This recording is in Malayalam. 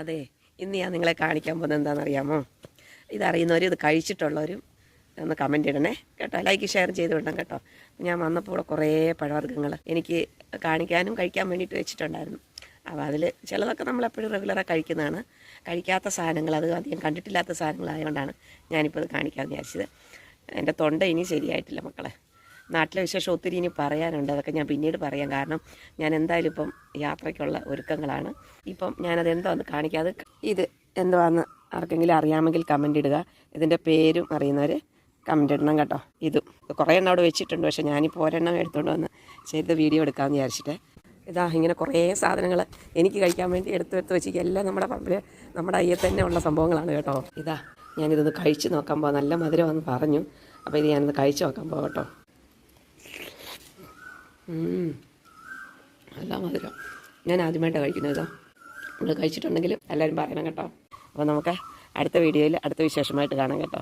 അതെ, ഇന്ന് ഞാൻ നിങ്ങളെ കാണിക്കാൻ പോകുന്നത് എന്താണെന്നറിയാമോ? ഇതറിയുന്നവരും ഇത് കഴിച്ചിട്ടുള്ളവരും ഒന്ന് കമൻറ്റ് ഇടണേ കേട്ടോ, ലൈക്ക് ഷെയർ ചെയ്ത് വിടണം കേട്ടോ. ഞാൻ വന്നപ്പോൾ ഇവിടെ കുറേ പഴവർഗ്ഗങ്ങൾ എനിക്ക് കാണിക്കാനും കഴിക്കാൻ വേണ്ടിയിട്ട് വെച്ചിട്ടുണ്ടായിരുന്നു. അപ്പോൾ അതിൽ ചിലതൊക്കെ നമ്മളെപ്പോഴും റെഗുലറായി കഴിക്കുന്നതാണ്. കഴിക്കാത്ത സാധനങ്ങൾ, അത് അധികം കണ്ടിട്ടില്ലാത്ത സാധനങ്ങളായതുകൊണ്ടാണ് ഞാനിപ്പോൾ ഇത് കാണിക്കാമെന്ന് വിചാരിച്ചത്. എൻ്റെ തൊണ്ട ഇനി ശരിയായിട്ടില്ല മക്കളെ. നാട്ടിലെ വിശേഷം ഒത്തിരി ഇനി പറയാനുണ്ട്, അതൊക്കെ ഞാൻ പിന്നീട് പറയാം. കാരണം ഞാൻ എന്തായാലും ഇപ്പം യാത്രയ്ക്കുള്ള ഒരുക്കങ്ങളാണ്. ഇപ്പം ഞാനത് എന്താണെന്ന് കാണിക്കാം. അത് ഇത് എന്തുവാന്ന് ആർക്കെങ്കിലും അറിയാമെങ്കിൽ കമൻ്റ് ഇടുക. ഇതിൻ്റെ പേരും അറിയുന്നവർ കമൻ്റ് ഇടണം കേട്ടോ. ഇതും കുറേ എണ്ണം അവിടെ വെച്ചിട്ടുണ്ട്, പക്ഷേ ഞാനിപ്പോൾ ഒരെണ്ണം എടുത്തുകൊണ്ട് വന്ന് ചെയ്ത് വീഡിയോ എടുക്കാമെന്ന് വിചാരിച്ചിട്ട്. ഇതാ ഇങ്ങനെ കുറേ സാധനങ്ങൾ എനിക്ക് കഴിക്കാൻ വേണ്ടി എടുത്ത് വെച്ചിരിക്കുക. എല്ലാം നമ്മുടെ പറമ്പിൽ നമ്മുടെ അയ്യൽ തന്നെ ഉള്ള സംഭവങ്ങളാണ് കേട്ടോ. ഇതാ ഞാനിതൊന്ന് കഴിച്ച് നോക്കാൻ പോകാം. നല്ല മധുരമാണെന്ന് പറഞ്ഞു. അപ്പോൾ ഇത് ഞാനൊന്ന് കഴിച്ച് നോക്കാൻ പോകാം കേട്ടോ. നല്ല മധുരം. ഞാൻ ആദ്യമായിട്ടാണ് കഴിക്കുന്നത്. ഇതാ നമ്മൾ കഴിച്ചിട്ടുണ്ടെങ്കിലും എല്ലാവരും പറയണം കേട്ടോ. അപ്പോൾ നമുക്ക് അടുത്ത വീഡിയോയിൽ അടുത്ത വിശേഷമായിട്ട് കാണാം കേട്ടോ.